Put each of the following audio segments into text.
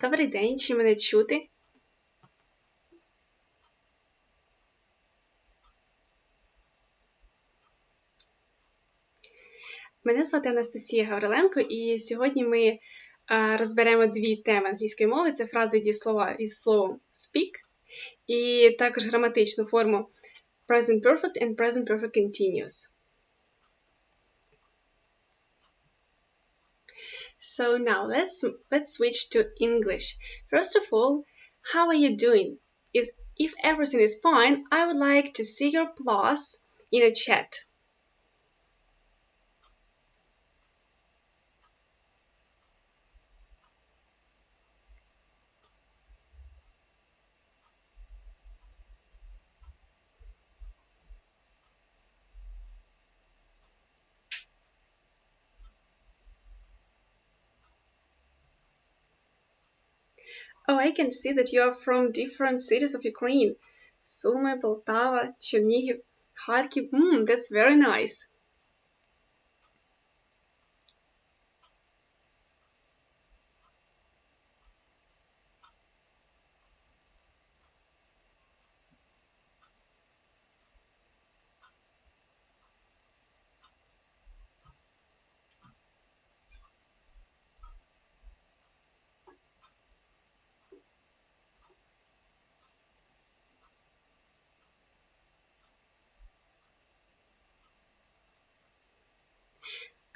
Добрий день, чи мене чути? Мене звати Анастасія Гавриленко, і сьогодні ми розберемо дві теми англійської мови. Це фрази дієслова із словом speak, і також граматичну форму present perfect and present perfect continuous. So now let's switch to English. First of all, how are you doing? If everything is fine, I would like to see your plus in a chat. Oh, I can see that you are from different cities of Ukraine. Sumy, Poltava, Chernihiv, Kharkiv. That's very nice.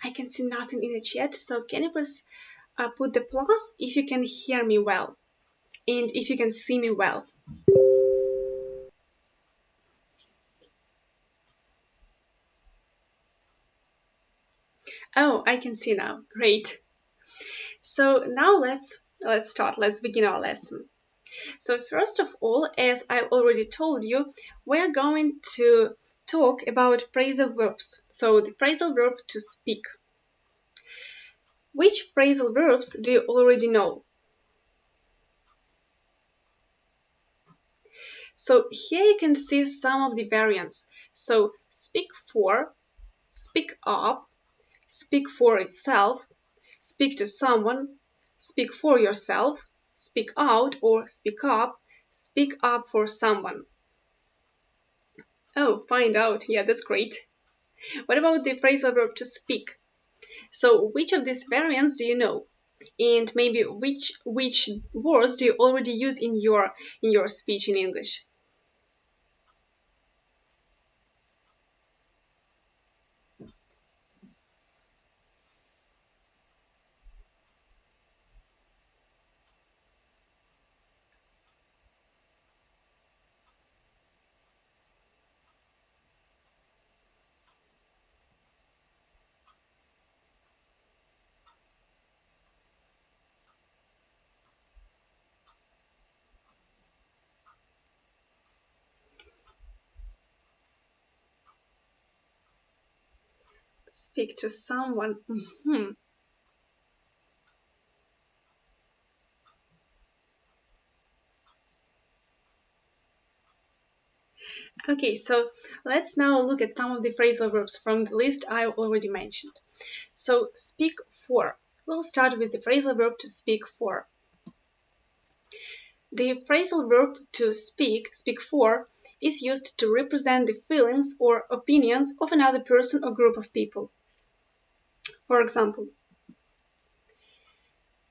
I can see nothing in the chat, so can you please put the plus if you can hear me well and if you can see me well. Oh, I can see now. Great. So now let's start. Let's begin our lesson. So first of all, as I already told you, we're going to talk about phrasal verbs. So the phrasal verb to speak. Which phrasal verbs do you already know? So here you can see some of the variants. So speak for, speak up, speak for itself, speak to someone, speak for yourself, speak out or speak up for someone. Oh, find out. Yeah, that's great. What about the phrasal verb to speak? So which of these variants do you know? And maybe which words do you already use in your speech in English? Speak to someone. Okay, so let's now look at some of the phrasal verbs from the list I already mentioned. So speak for. We'll start with the phrasal verb to speak for. The phrasal verb to speak for, is used to represent the feelings or opinions of another person or group of people. For example,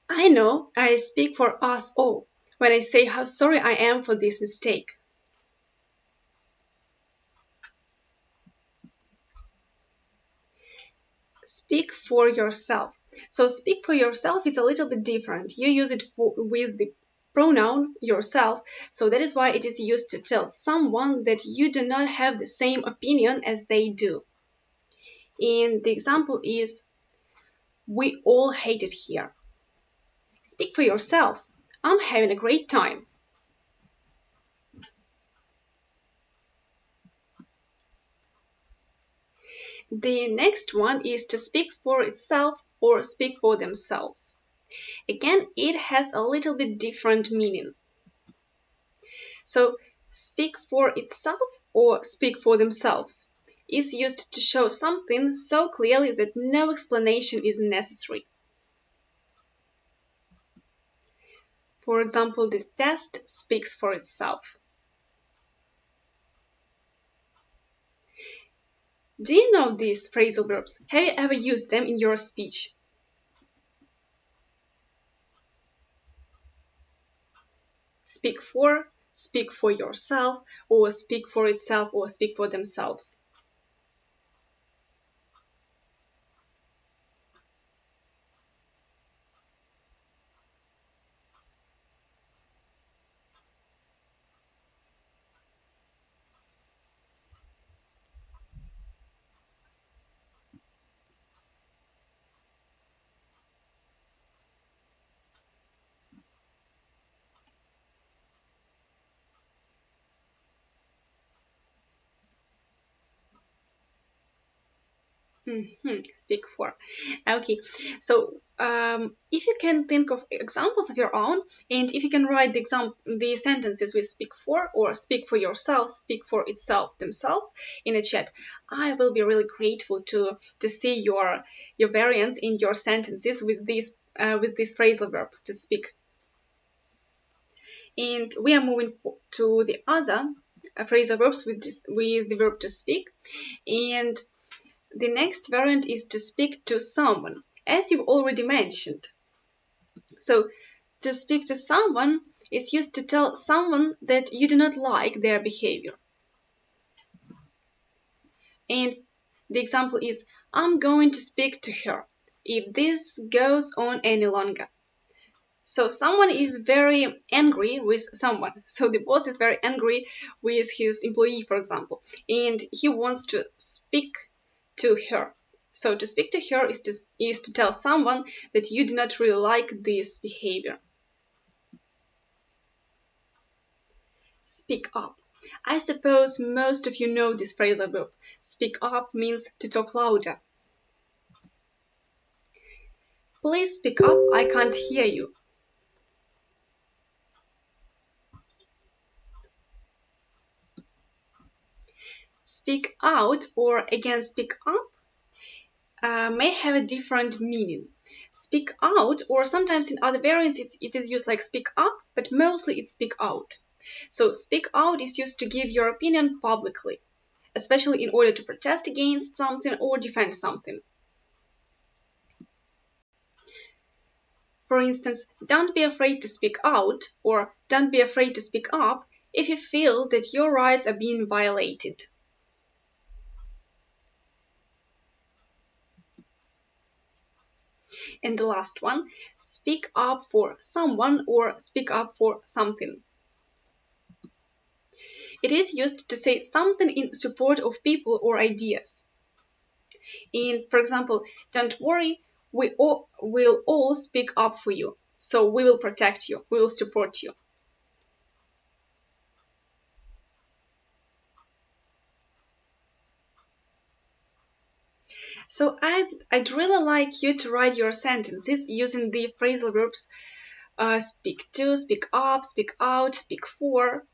I know I speak for us all when I say how sorry I am for this mistake. Speak for yourself. So speak for yourself is a little bit different. You use it with the pronoun yourself, so that is why it is used to tell someone that you do not have the same opinion as they do. And the example is, we all hate it here. Speak for yourself. I'm having a great time. The next one is to speak for itself or speak for themselves. Again, it has a little bit different meaning. So, speak for itself or speak for themselves is used to show something so clearly that no explanation is necessary. For example, this test speaks for itself. Do you know these phrasal verbs? Have you ever used them in your speech? Speak for yourself, or speak for itself, or speak for themselves. Speak for. Okay, so if you can think of examples of your own, and if you can write the sentences with speak for or speak for yourself, speak for itself, themselves in a chat, I will be really grateful to see your variants in your sentences with this phrasal verb to speak. And we are moving to the other phrasal verbs with the verb to speak, and the next variant is to speak to someone, as you've already mentioned. So, to speak to someone is used to tell someone that you do not like their behavior. And the example is, I'm going to speak to her if this goes on any longer. So someone is very angry with someone. So the boss is very angry with his employee, for example, and he wants to speak to her. So to speak to her is to tell someone that you do not really like this behavior. Speak up. I suppose most of you know this phrasal verb. Speak up means to talk louder. Please speak up, I can't hear you. Speak out, or again speak up, may have a different meaning. Speak out, or sometimes in other variants it is used like speak up, but mostly it's speak out. So speak out is used to give your opinion publicly, especially in order to protest against something or defend something. For instance, don't be afraid to speak out, or don't be afraid to speak up if you feel that your rights are being violated. And the last one, speak up for someone or speak up for something. It is used to say something in support of people or ideas. And for example, don't worry, we will all speak up for you. So we will protect you, we will support you. So I'd really like you to write your sentences using the phrasal verbs speak to, speak up, speak out, speak for.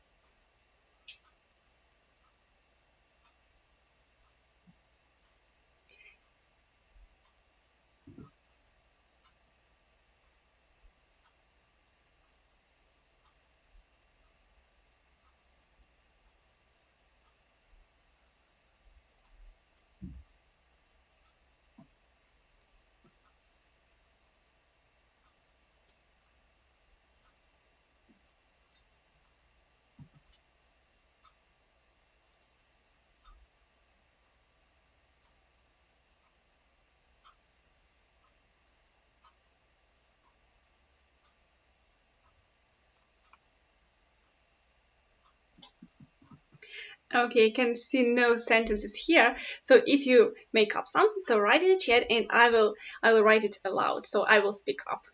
Okay, I can see no sentences here. So if you make up something, so write in the chat and I will write it aloud. So I will speak up.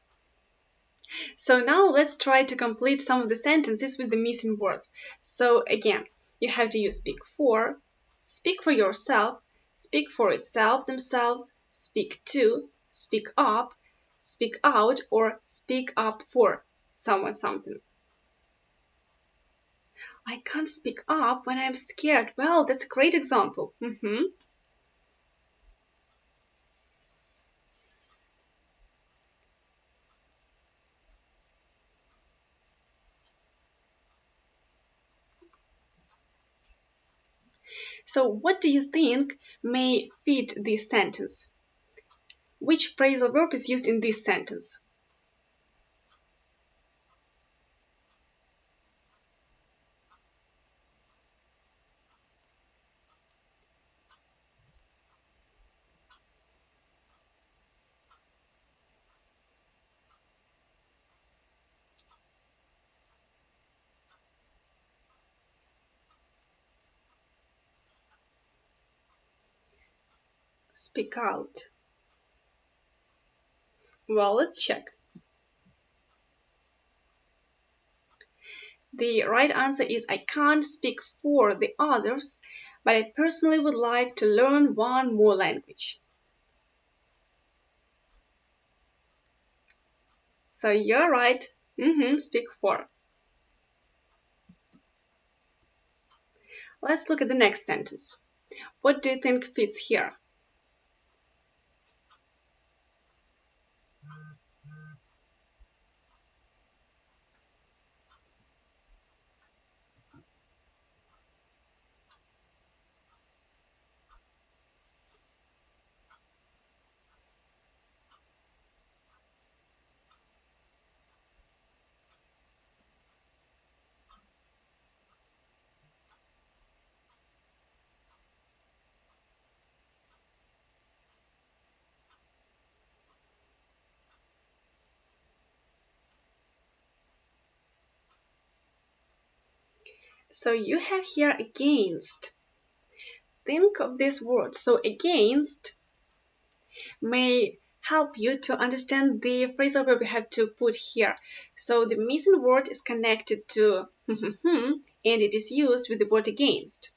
So now let's try to complete some of the sentences with the missing words. So again, you have to use speak for yourself, speak for itself, themselves, speak to, speak up, speak out, or speak up for someone, something. I can't speak up when I'm scared. Well, that's a great example. So what do you think may fit this sentence? Which phrasal verb is used in this sentence? Speak out. Well, let's check. The right answer is I can't speak for the others, but I personally would like to learn one more language. So you're right. Speak for. Let's look at the next sentence. What do you think fits here? So you have here against. Think of this word. So against may help you to understand the phrasal verb you have to put here. So the missing word is connected to and it is used with the word against.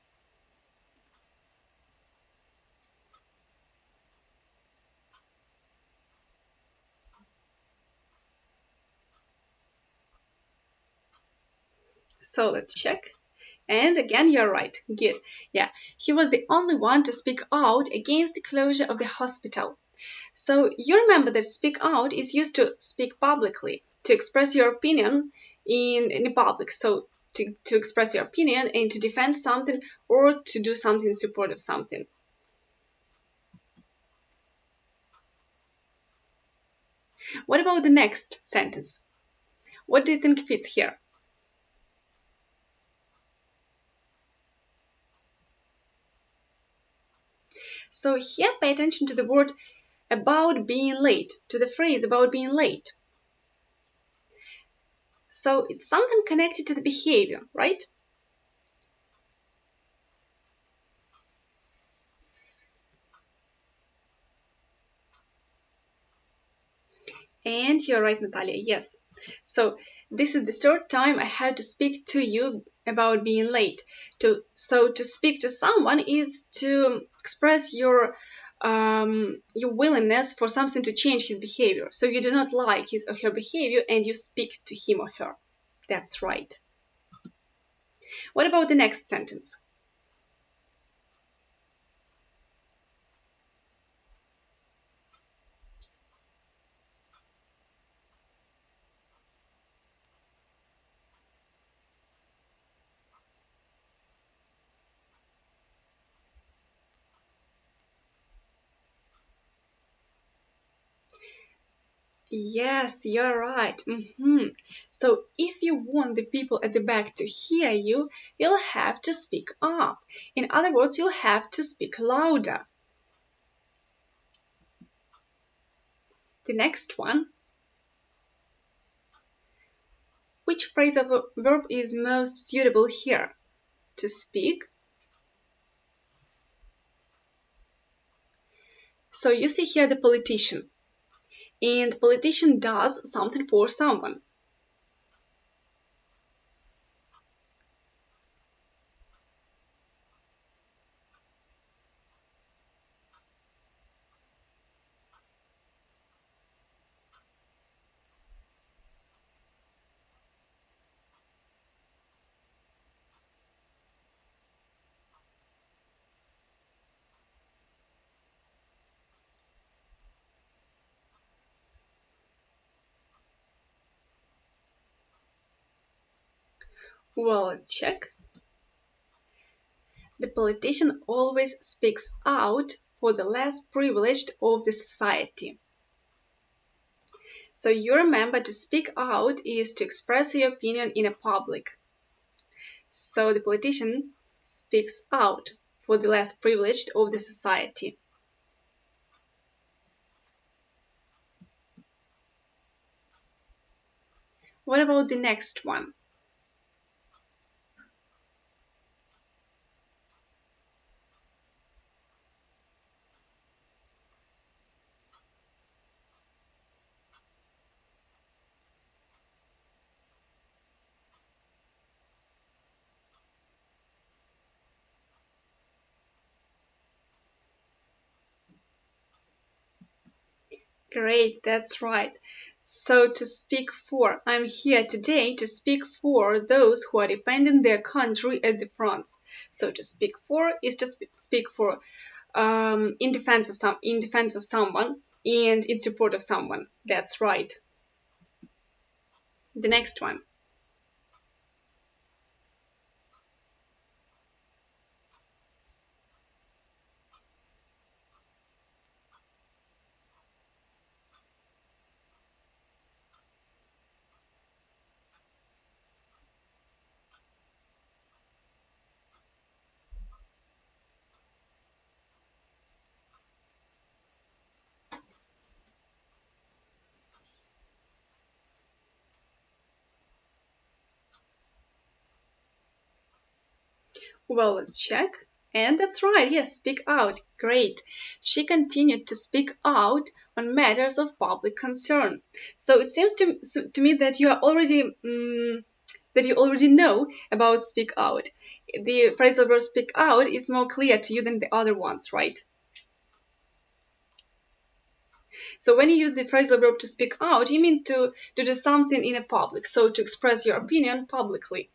So let's check. And again, you're right. Good. Yeah, he was the only one to speak out against the closure of the hospital. So you remember that speak out is used to speak publicly, to express your opinion in public. So to express your opinion and to defend something or to do something in support of something. What about the next sentence? What do you think fits here? So here pay attention to the word about being late, to the phrase about being late. So it's something connected to the behavior, right? And you're right, Natalia, yes. So this is the third time I had to speak to you about being late. So to speak to someone is to express your willingness for something to change his behavior. So you do not like his or her behavior and you speak to him or her. That's right. What about the next sentence? Yes, you're right. So if you want the people at the back to hear you, you'll have to speak up. In other words, you'll have to speak louder. The next one. Which phrasal verb is most suitable here? To speak. So you see here the politician. And politician does something for someone. Well, let's check. The politician always speaks out for the less privileged of the society. So you remember to speak out is to express your opinion in a public. So the politician speaks out for the less privileged of the society. What about the next one? Great, that's right. So to speak for, I'm here today to speak for those who are defending their country at the front. So to speak for is to speak for in defense of someone and in support of someone. That's right. The next one. Well, let's check. And that's right, yes, speak out. Great. She continued to speak out on matters of public concern. So it seems to me that you are already that you already know about speak out. The phrasal verb speak out is more clear to you than the other ones, right? So when you use the phrasal verb to speak out, you mean to do something in a public, so to express your opinion publicly.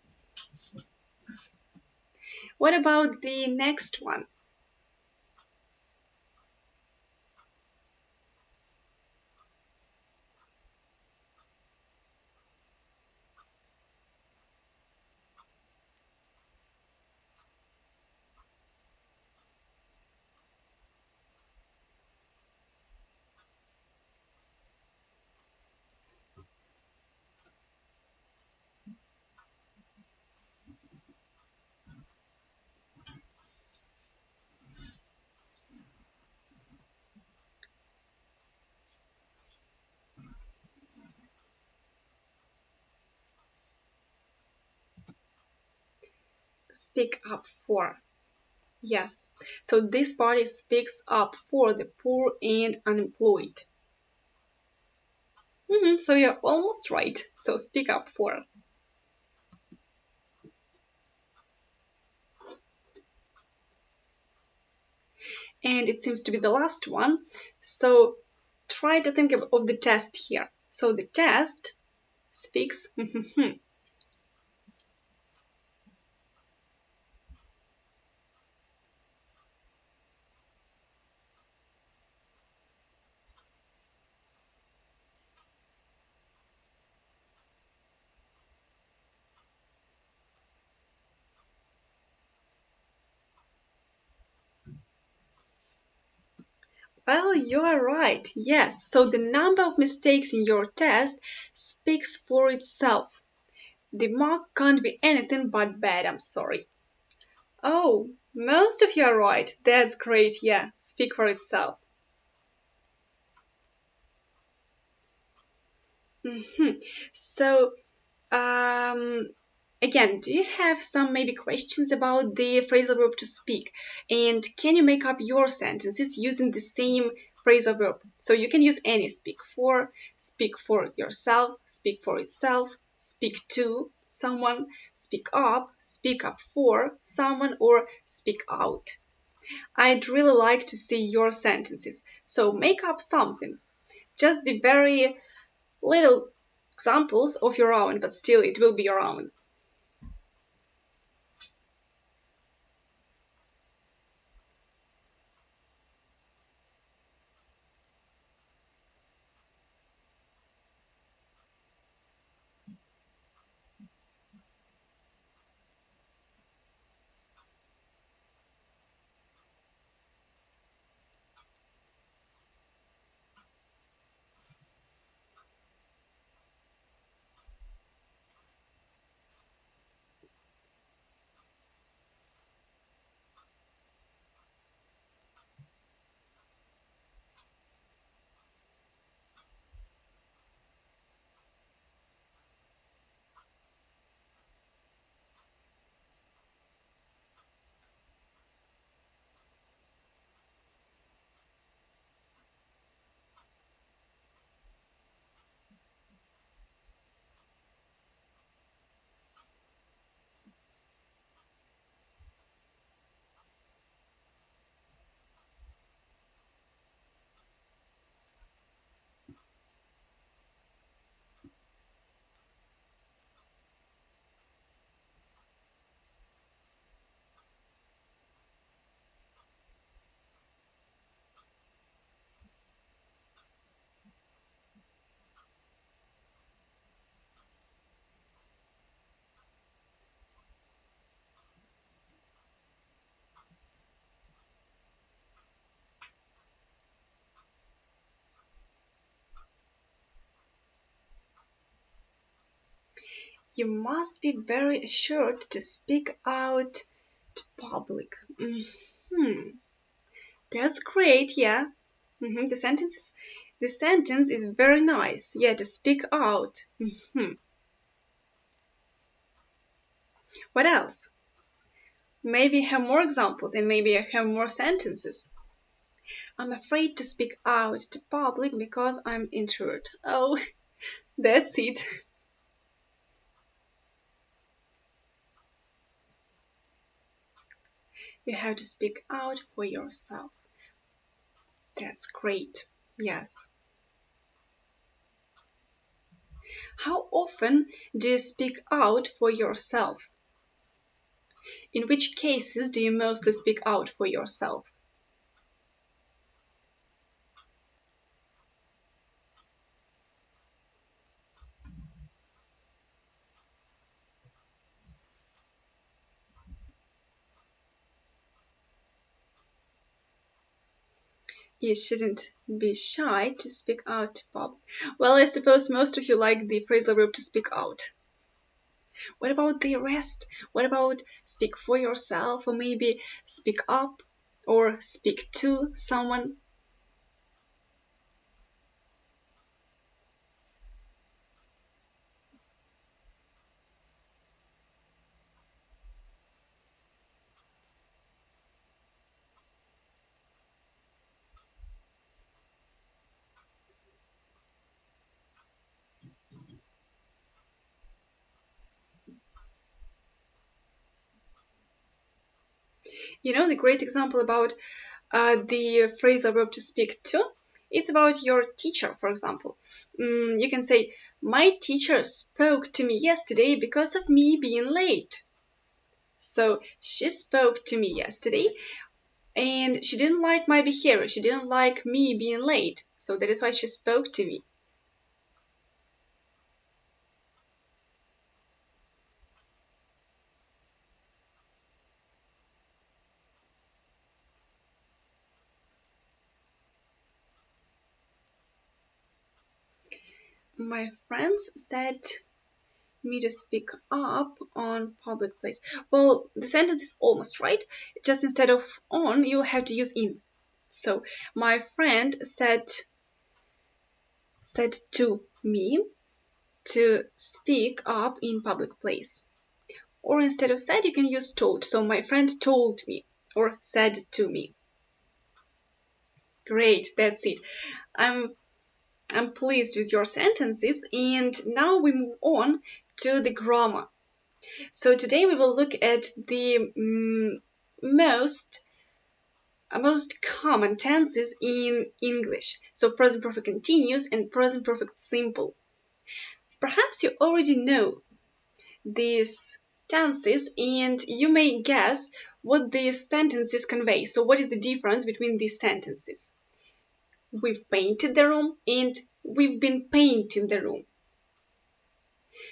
What about the next one? Speak up for. Yes, so this party speaks up for the poor and unemployed. So you're almost right. So speak up for. And it seems to be the last one. So try to think of the test here. So the test speaks. Well, you are right. Yes. So the number of mistakes in your test speaks for itself. The mark can't be anything but bad, I'm sorry. Oh, most of you are right. That's great. Yeah, speak for itself. So, um, again, do you have some maybe questions about the phrasal verb to speak? And can you make up your sentences using the same phrasal verb? So you can use any speak for yourself, speak for itself, speak to someone, speak up for someone, or speak out. I'd really like to see your sentences. So make up something. Just the very little examples of your own, but still it will be your own. You must be very assured to speak out to public. That's great, yeah. The sentence is very nice. Yeah, to speak out. What else? Maybe have more examples and maybe I have more sentences. I'm afraid to speak out to public because I'm introvert. Oh, that's it. You have to speak out for yourself. That's great. Yes. How often do you speak out for yourself? In which cases do you mostly speak out for yourself? You shouldn't be shy to speak out to public. Well, I suppose most of you like the phrasal verb to speak out. What about the rest? What about speak for yourself or maybe speak up or speak to someone? You know the great example about the phrasal verb to speak to? It's about your teacher, for example. You can say, my teacher spoke to me yesterday because of me being late. So she spoke to me yesterday and she didn't like my behavior. She didn't like me being late. So that is why she spoke to me. My friends said me to speak up on public place. Well, the sentence is almost right. Just instead of on, you'll have to use in. So my friend said to me to speak up in public place. Or instead of said, you can use told. So my friend told me or said to me. Great, that's it. I'm pleased with your sentences, and now we move on to the grammar. So today we will look at the most common tenses in English. So present perfect continuous and present perfect simple. Perhaps you already know these tenses and you may guess what these sentences convey. So what is the difference between these sentences? We've painted the room and we've been painting the room.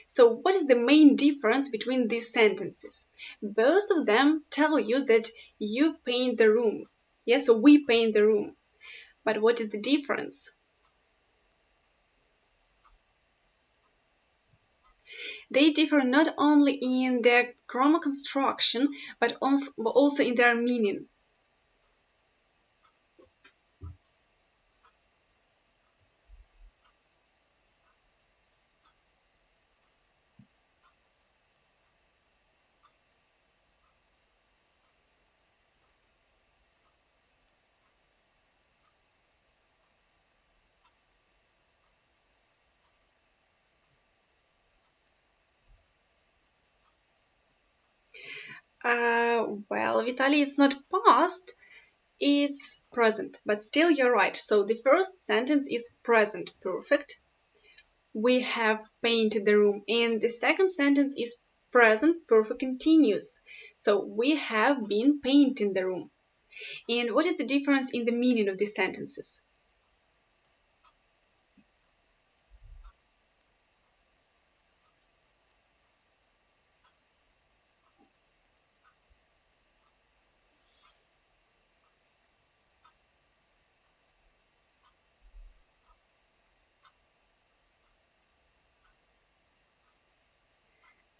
So what is the main difference between these sentences? Both of them tell you that you paint the room. Yes, so we paint the room. But what is the difference? They differ not only in their grammar construction, but also in their meaning. Well, Vitaly, it's not past, it's present, but still you're right. So the first sentence is present perfect. We have painted the room. And the second sentence is present perfect continuous. So we have been painting the room. And what is the difference in the meaning of these sentences?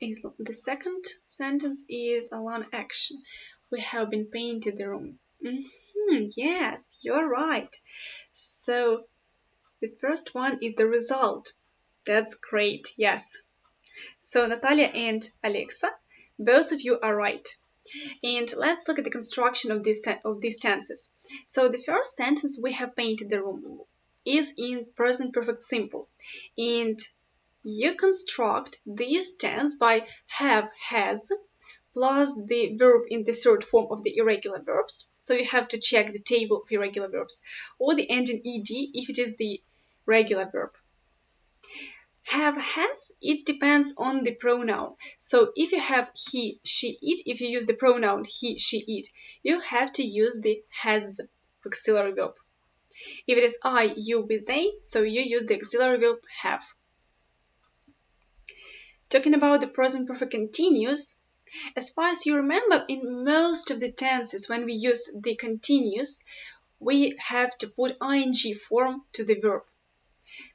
the second sentence is an action. We have been painted the room. Yes, you're right. So the first one is the result. That's great, yes. So Natalia and Alexa, both of you are right. And let's look at the construction of these tenses. So the first sentence, we have painted the room, is in present perfect simple. And you construct this tense by have, has, plus the verb in the third form of the irregular verbs. So you have to check the table of irregular verbs, or the ending ed if it is the regular verb. Have, has, it depends on the pronoun. So if you have he, she, it, if you use the pronoun he, she, it, you have to use the has auxiliary verb. If it is I, you, we, they, so you use the auxiliary verb have. Talking about the present perfect continuous, as far as you remember, in most of the tenses when we use the continuous, we have to put ing form to the verb.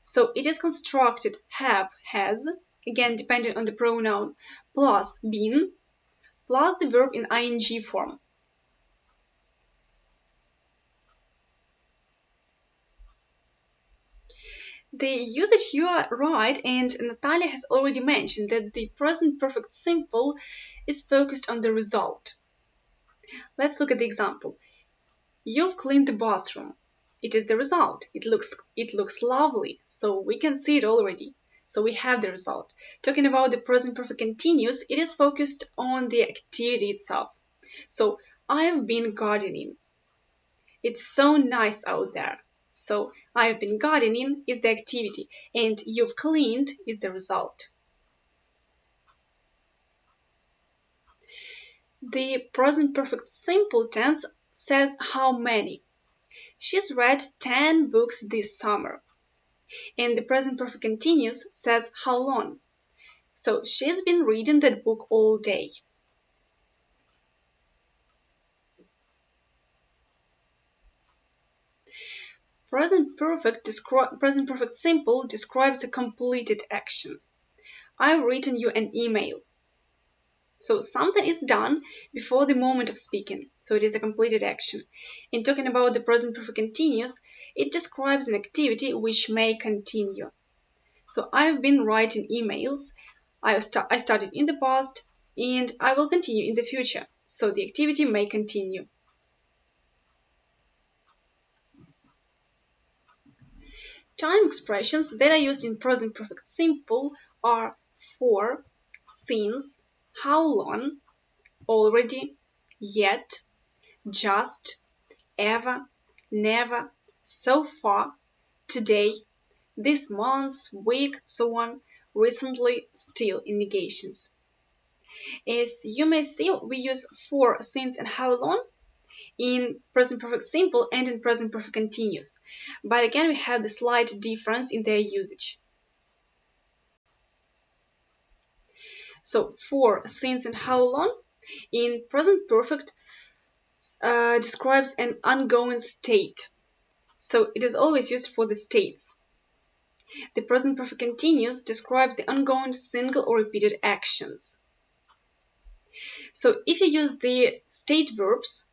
So it is constructed have, has, again depending on the pronoun, plus been, plus the verb in ing form. The usage, you are right, and Natalia has already mentioned that the present perfect simple is focused on the result. Let's look at the example. You've cleaned the bathroom. It is the result. It looks lovely, so we can see it already. So we have the result. Talking about the present perfect continuous, it is focused on the activity itself. So I've been gardening. It's so nice out there. So I've been gardening is the activity, and you've cleaned is the result. The present perfect simple tense says how many. She's read 10 books this summer. And the present perfect continuous says how long. So she's been reading that book all day. Present perfect simple describes a completed action. I've written you an email. So something is done before the moment of speaking. So it is a completed action. In talking about the present perfect continuous, it describes an activity which may continue. So I've been writing emails. I started in the past and I will continue in the future. So the activity may continue. Time expressions that are used in present perfect simple are for, since, how long, already, yet, just, ever, never, so far, today, this month, week, so on, recently, still in negations. As you may see, we use for, since, and how long in present perfect simple and in present perfect continuous. But again, we have the slight difference in their usage. So for, since, and how long in present perfect describes an ongoing state. So it is always used for the states. The present perfect continuous describes the ongoing single or repeated actions. So if you use the state verbs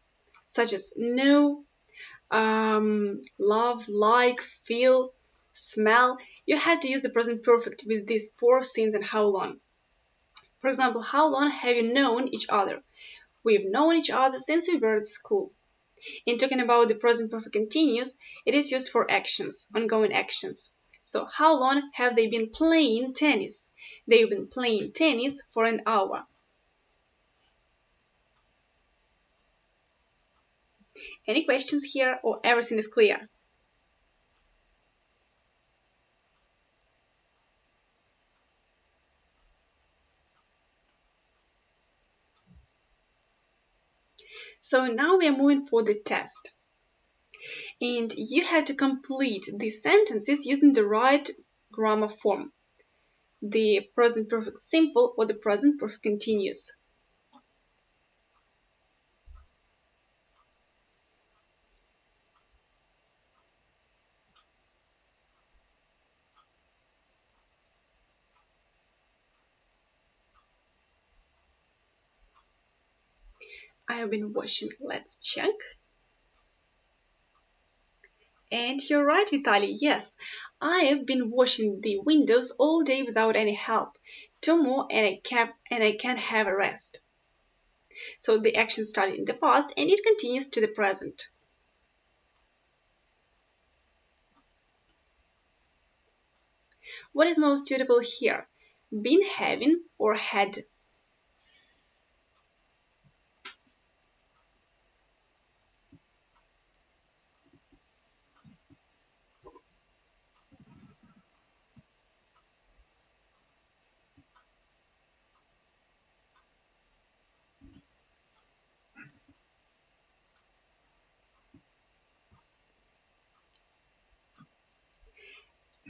such as know, love, like, feel, smell, you have to use the present perfect with these for, since, and how long. For example, how long have you known each other? We've known each other since we were at school. In talking about the present perfect continuous, it is used for actions, ongoing actions. So how long have they been playing tennis? They've been playing tennis for an hour. Any questions here, or everything is clear? So now we are moving for the test. And you have to complete these sentences using the right grammar form, the present perfect simple or the present perfect continuous. I have been washing. Let's check. And you're right, Vitaly. Yes, I have been washing the windows all day without any help. Two more and I can have a rest. So the action started in the past and it continues to the present. What is most suitable here? Been, having, or had?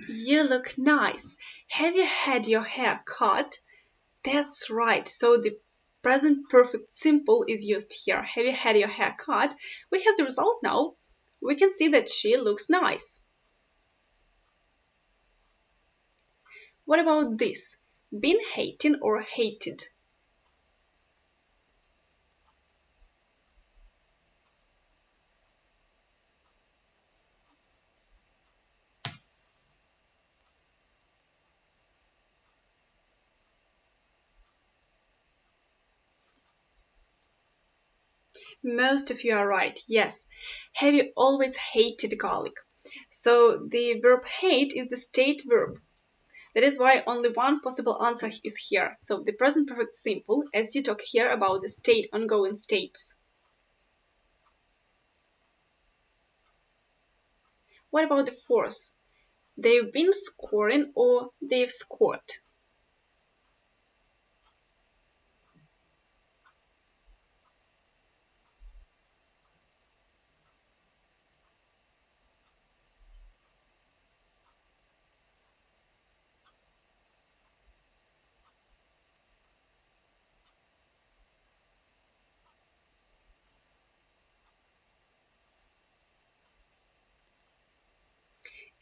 You look nice. Have you had your hair cut? That's right. So the present perfect simple is used here. Have you had your hair cut? We have the result now. We can see that she looks nice. What about this? Been hating or hated? Most of you are right, yes. Have you always hated garlic? So the verb hate is the state verb. That is why only one possible answer is here. So the present perfect simple, as you talk here about the state, ongoing states. What about the fourth? They've been scoring or they've scored.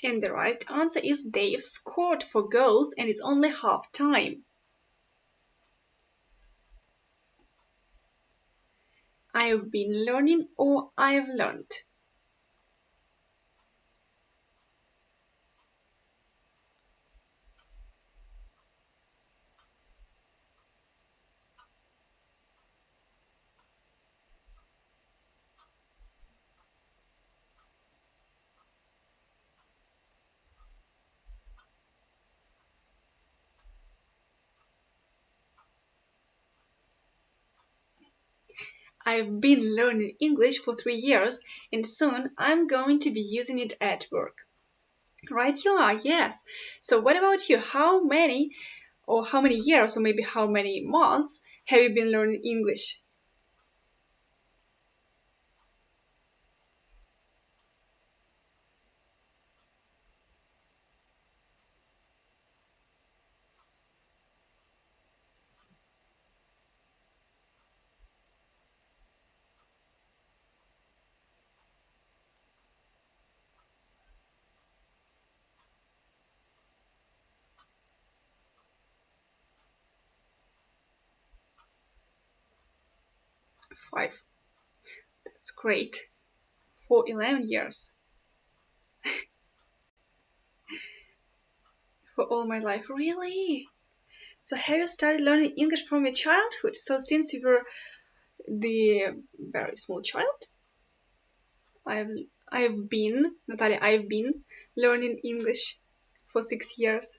And the right answer is they've scored 4 goals and it's only half time. I've been learning or I've learned. I've been learning English for 3 years and soon I'm going to be using it at work. Right you are, yes. So what about you? How many years or maybe how many months have you been learning English? Five. That's great. For 11 years. For all my life. Really? So have you started learning English from your childhood? So since you were the very small child? I've I've been learning English for 6 years,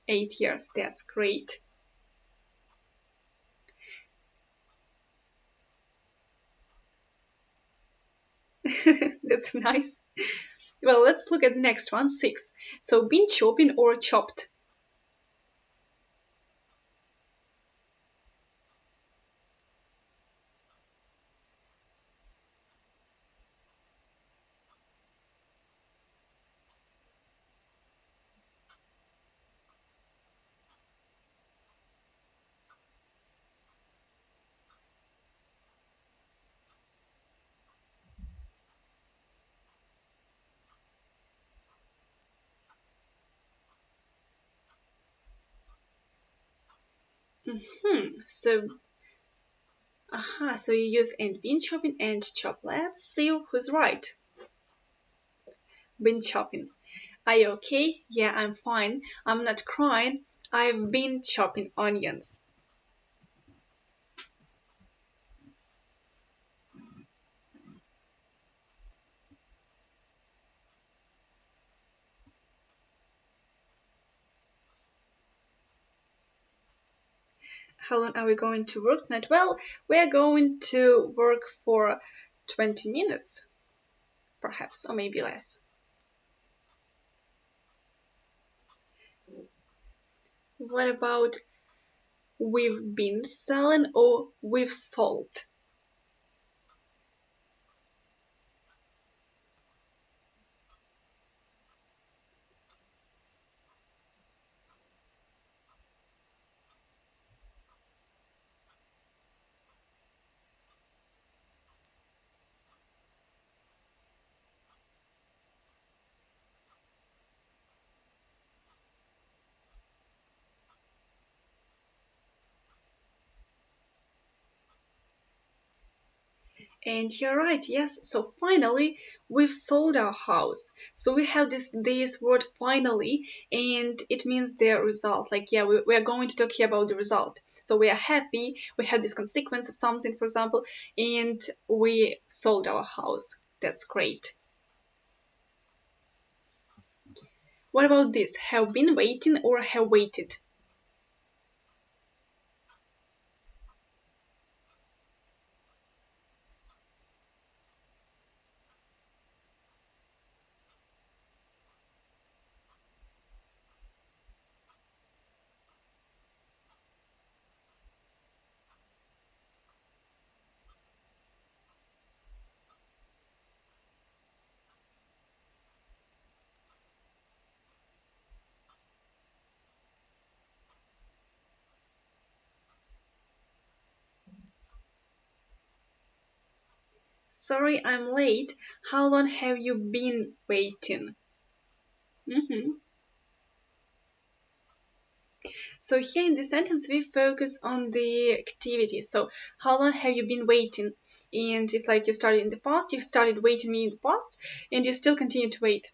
8 years. That's great. That's nice. Well, let's look at the next one, 6. So been chopping or chopped? So Aha, so you use and been shopping and shop. Let's see who's right. Been shopping. Are you okay? Yeah, I'm fine. I'm not crying. I've been chopping onions. How long are we going to work tonight? Well, we're going to work for 20 minutes, perhaps, or maybe less. What about we've been selling or we've sold? And you're right, yes. So finally, we've sold our house. So we have this word finally, and it means the result. Like, yeah, we are going to talk here about the result. So we are happy, we have this consequence of something, for example, and we sold our house. That's great. What about this? Have been waiting or have waited? Sorry, I'm late. How long have you been waiting? Mhm. So here in this sentence, we focus on the activity. So how long have you been waiting? And it's like you started in the past, you started waiting in the past, and you still continue to wait.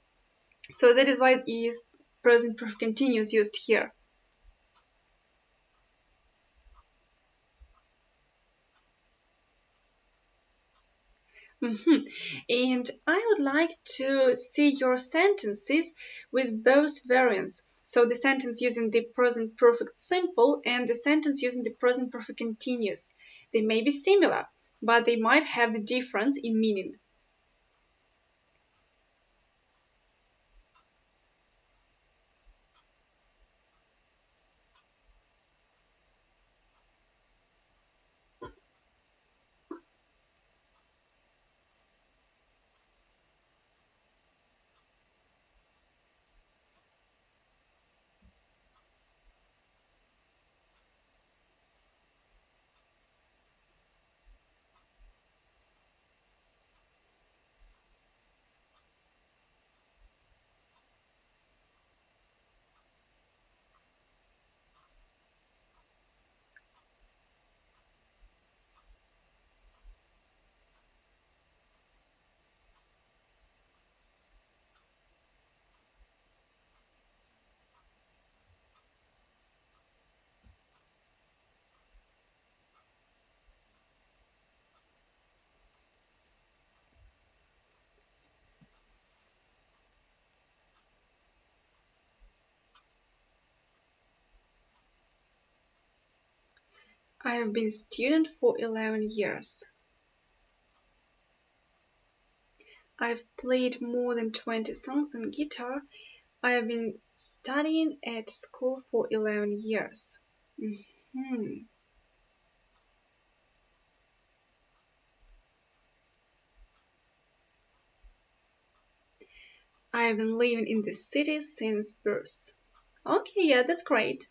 So that is why it is present perfect continuous used here. And I would like to see your sentences with both variants. So the sentence using the present perfect simple and the sentence using the present perfect continuous. They may be similar, but they might have the difference in meaning. I have been a student for 11 years. I've played more than 20 songs on guitar. I have been studying at school for 11 years. Mhm. I've been living in the city since birth. Okay, yeah, that's great.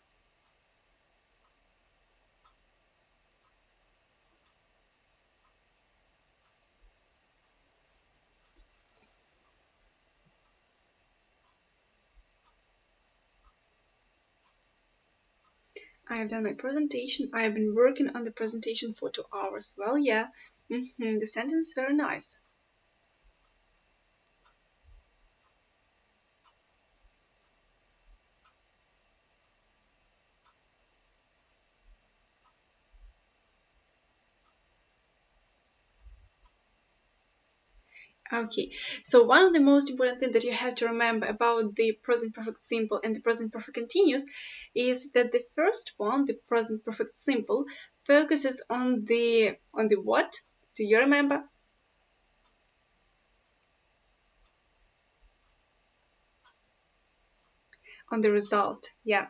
I have done my presentation. I have been working on the presentation for 2 hours. Well, yeah. The sentence is very nice. Okay, so one of the most important things that you have to remember about the present perfect simple and the present perfect continuous is that the first one, the present perfect simple, focuses on the what? Do you remember? On the result, yeah.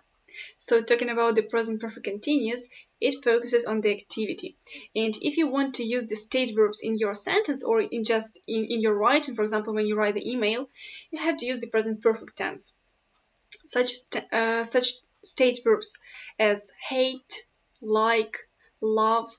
So talking about the present perfect continuous, it focuses on the activity. And if you want to use the state verbs in your sentence or in your writing, for example, when you write the email, you have to use the present perfect tense. Such state verbs as hate, like, love,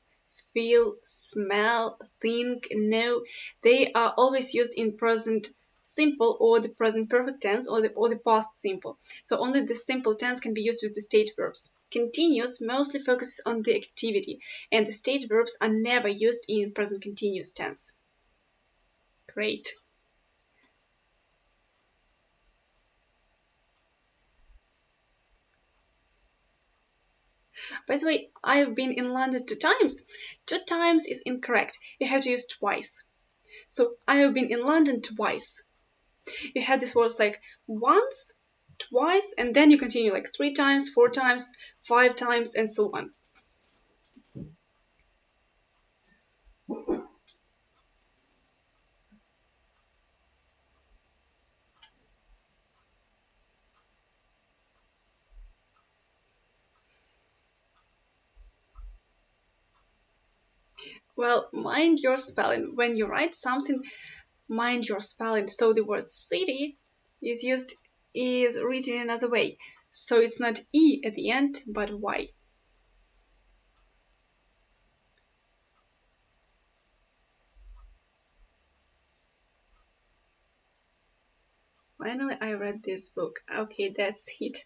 feel, smell, think, know, they are always used in present simple or the present perfect tense or the past simple. So only the simple tense can be used with the state verbs. Continuous mostly focuses on the activity, and the state verbs are never used in present continuous tense. Great. By the way, I've been in London 2 times. 2 times is incorrect. You have to use twice. So I have been in London twice. You have these words like once, twice, and then you continue like 3 times, 4 times, 5 times, and so on. Well, mind your spelling. When you write something, mind your spelling. So the word city is written another way. So it's not E at the end, but Y. Finally, I read this book. Okay, that's it.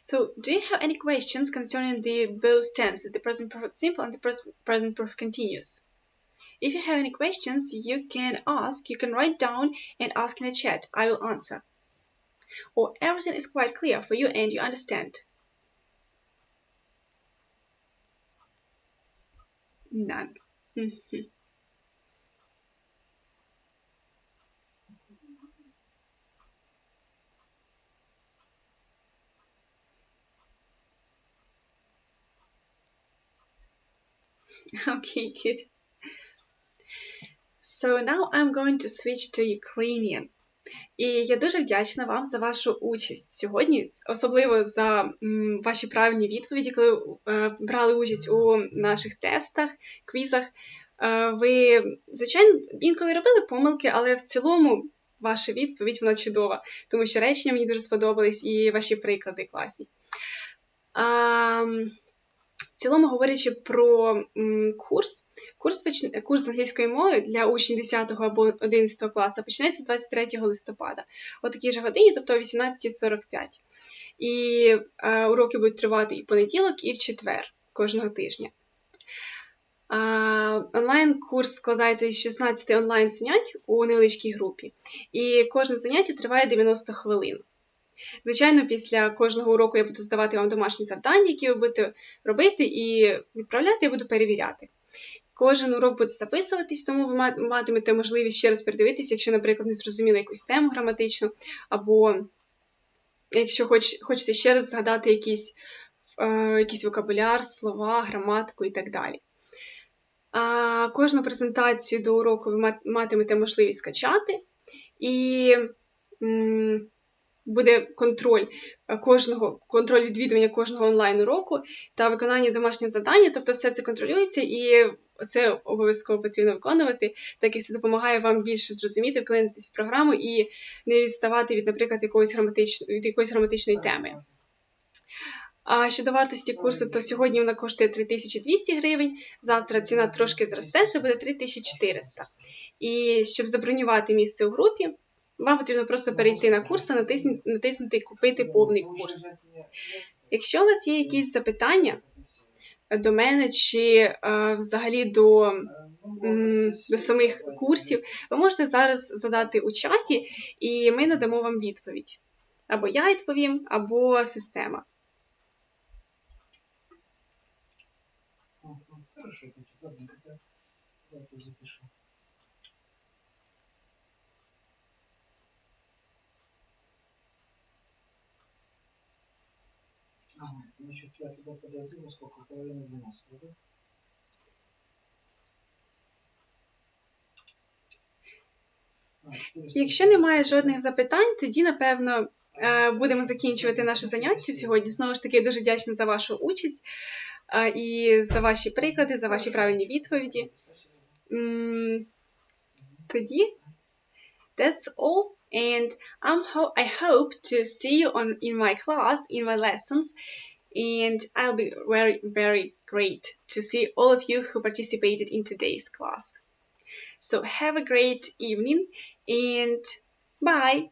So, do you have any questions concerning the both tenses, the present perfect simple and the present perfect continuous? If you have any questions, you can write down and ask in the chat. I will answer. Or everything is quite clear for you and you understand? None. Okay, good. So now I'm going to switch to Ukrainian. І я дуже вдячна вам за вашу участь сьогодні, особливо за ваші правильні відповіді, коли брали участь у наших тестах, квізах. Ви, звичайно, інколи робили помилки, але в цілому ваша відповідь, вона чудова, тому що речення мені дуже сподобались і ваші приклади класні. В цілому, говорячи про курс англійської мови для учнів 10 або 11 класу почнеться 23 листопада. О такій же годині, тобто о 18:45. І уроки будуть тривати і в понеділок, і в четвер кожного тижня. Онлайн-курс складається із 16 онлайн-занять у невеличкій групі. І кожне заняття триває 90 хвилин. Звичайно, після кожного уроку я буду здавати вам домашні завдання, які ви будете робити, і відправляти я буду перевіряти. Кожен урок буде записуватись, тому ви матимете можливість ще раз передивитись, якщо, наприклад, не зрозуміли якусь тему граматичну, або якщо хочете ще раз згадати якийсь вокабуляр, слова, граматику і так далі. Кожну презентацію до уроку ви матимете можливість скачати, і буде контроль відвідування кожного онлайн-уроку та виконання домашнього завдання, тобто все це контролюється і це обов'язково потрібно виконувати, так як це допомагає вам більше зрозуміти, вклинитись в програму і не відставати від, наприклад, якоїсь граматичної теми. А щодо вартості курсу, то сьогодні вона коштує 3200 гривень, завтра ціна трошки зросте, це буде 3400. І щоб забронювати місце у групі, Вам потрібно просто перейти на курс та натиснути «Купити повний курс». Якщо у вас є якісь запитання до мене чи взагалі до самих курсів, ви можете зараз задати у чаті, і ми надамо вам відповідь. Або я відповім, або система. Хорошо, ладненько, я тут запишу. Ага, значит, я туда подойду, во сколько? Половина 12, да? Якщо немає жодних запитань, тоді, напевно, будемо закінчувати наше заняття сьогодні. Знову ж таки, дуже вдячна за вашу участь і за ваші приклади, за ваші правильні відповіді. Тоді, that's all. And I hope to see you in my class, in my lessons. And I'll be very, very great to see all of you who participated in today's class. So have a great evening and bye!